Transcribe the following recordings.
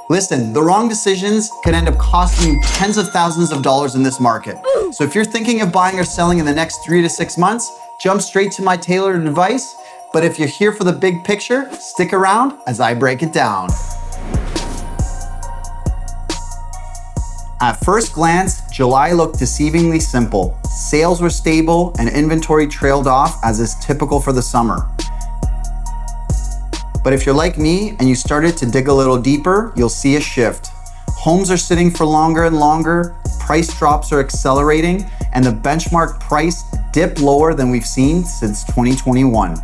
Listen, the wrong decisions can end up costing you tens of thousands of dollars in this market. So if you're thinking of buying or selling in the next 3 to 6 months, jump straight to my tailored advice. But if you're here for the big picture, stick around as I break it down. At first glance, July looked deceivingly simple. Sales were stable and inventory trailed off as is typical for the summer. But if you're like me and you started to dig a little deeper, you'll see a shift. Homes are sitting for longer and longer, price drops are accelerating, and the benchmark price dipped lower than we've seen since 2021.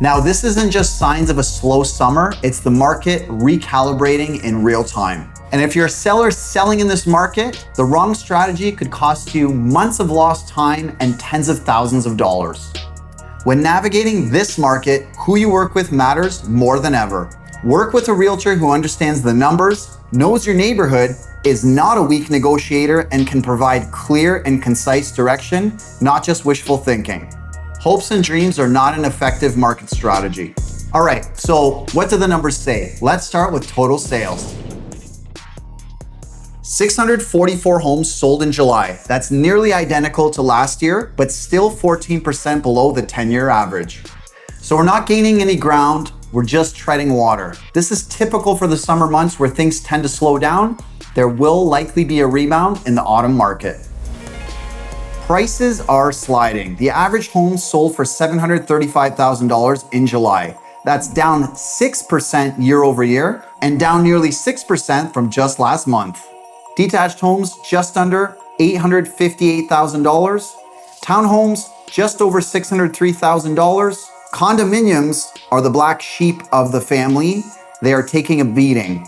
Now, this isn't just signs of a slow summer, it's the market recalibrating in real time. And if you're a seller selling in this market, the wrong strategy could cost you months of lost time and tens of thousands of dollars. When navigating this market, who you work with matters more than ever. Work with a realtor who understands the numbers, knows your neighborhood, is not a weak negotiator, and can provide clear and concise direction, not just wishful thinking. Hopes and dreams are not an effective market strategy. All right, so what do the numbers say? Let's start with total sales. 644 homes sold in July. That's nearly identical to last year, but still 14% below the 10-year average. So we're not gaining any ground, we're just treading water. This is typical for the summer months where things tend to slow down. There will likely be a rebound in the autumn market. Prices are sliding. The average home sold for $735,000 in July. That's down 6% year over year and down nearly 6% from just last month. Detached homes just under $858,000. Townhomes just over $603,000. Condominiums are the black sheep of the family. They are taking a beating.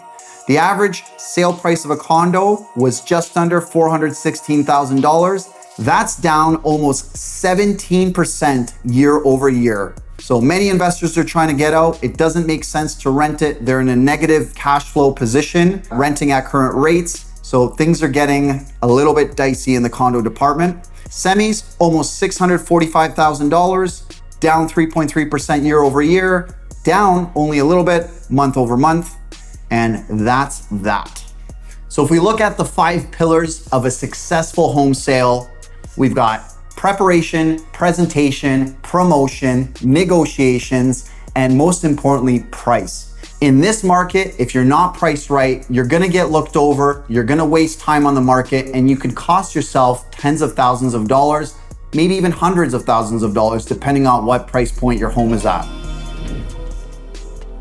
The average sale price of a condo was just under $416,000. That's down almost 17% year over year. So many investors are trying to get out. It doesn't make sense to rent it. They're in a negative cash flow position, renting at current rates. So things are getting a little bit dicey in the condo department. Semis, almost $645,000, down 3.3% year over year, down only a little bit month over month. And that's that. So if we look at the 5 pillars of a successful home sale, we've got preparation, presentation, promotion, negotiations, and most importantly, price. In this market, if you're not priced right, you're gonna get looked over, you're gonna waste time on the market, and you could cost yourself tens of thousands of dollars, maybe even hundreds of thousands of dollars, depending on what price point your home is at.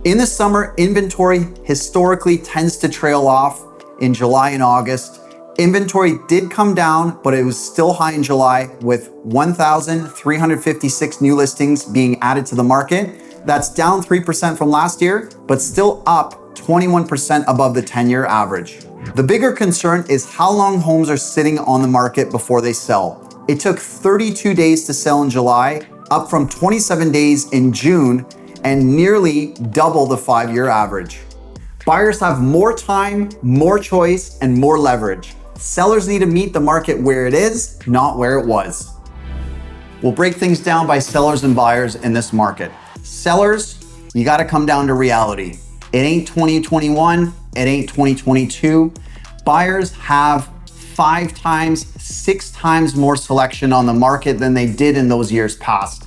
In the summer, inventory historically tends to trail off in July and August. Inventory did come down, but it was still high in July with 1,356 new listings being added to the market. That's down 3% from last year, but still up 21% above the 10-year average. The bigger concern is how long homes are sitting on the market before they sell. It took 32 days to sell in July, up from 27 days in June, and nearly double the 5-year average. Buyers have more time, more choice, and more leverage. Sellers need to meet the market where it is, not where it was. We'll break things down by sellers and buyers in this market. Sellers, you gotta come down to reality. It ain't 2021, it ain't 2022. Buyers have 5 times, 6 times more selection on the market than they did in those years past.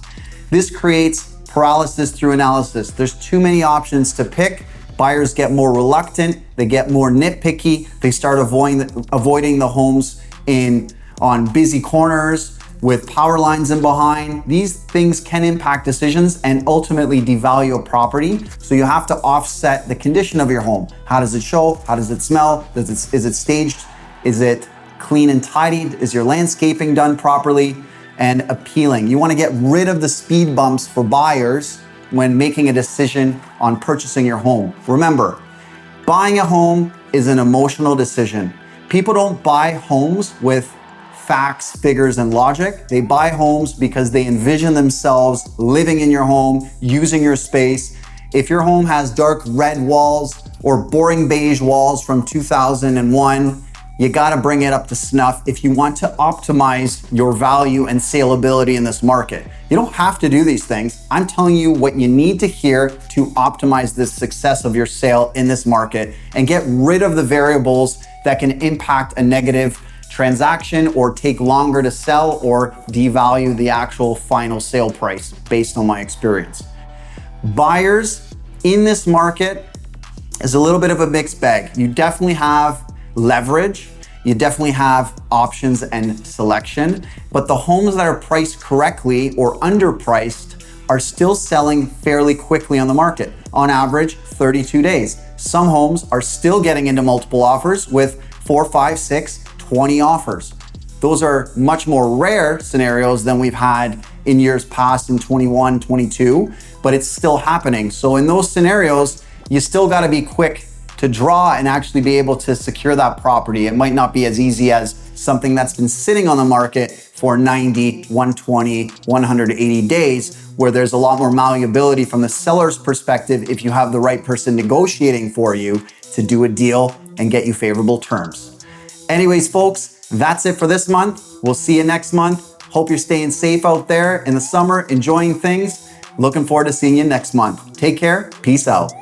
This creates paralysis through analysis. There's too many options to pick. Buyers get more reluctant, they get more nitpicky, they start avoiding the homes on busy corners with power lines in behind. These things can impact decisions and ultimately devalue a property. So you have to offset the condition of your home. How does it show? How does it smell? Is it staged? Is it clean and tidied? Is your landscaping done properly and appealing? You want to get rid of the speed bumps for buyers when making a decision on purchasing your home. Remember, buying a home is an emotional decision. People don't buy homes with facts, figures, and logic. They buy homes because they envision themselves living in your home, using your space. If your home has dark red walls or boring beige walls from 2001, You gotta bring it up to snuff if you want to optimize your value and saleability in this market. You don't have to do these things. I'm telling you what you need to hear to optimize the success of your sale in this market and get rid of the variables that can impact a negative transaction or take longer to sell or devalue the actual final sale price based on my experience. Buyers in this market is a little bit of a mixed bag. You definitely have leverage, you definitely have options and selection, but the homes that are priced correctly or underpriced are still selling fairly quickly on the market. On average, 32 days. Some homes are still getting into multiple offers with 4, 5, 6, 20 offers. Those are much more rare scenarios than we've had in years past in 21, 22, but it's still happening. So in those scenarios, you still gotta be quick to draw and actually be able to secure that property. It might not be as easy as something that's been sitting on the market for 90, 120, 180 days, where there's a lot more malleability from the seller's perspective if you have the right person negotiating for you to do a deal and get you favorable terms. Anyways, folks, that's it for this month. We'll see you next month. Hope you're staying safe out there in the summer, enjoying things. Looking forward to seeing you next month. Take care. Peace out.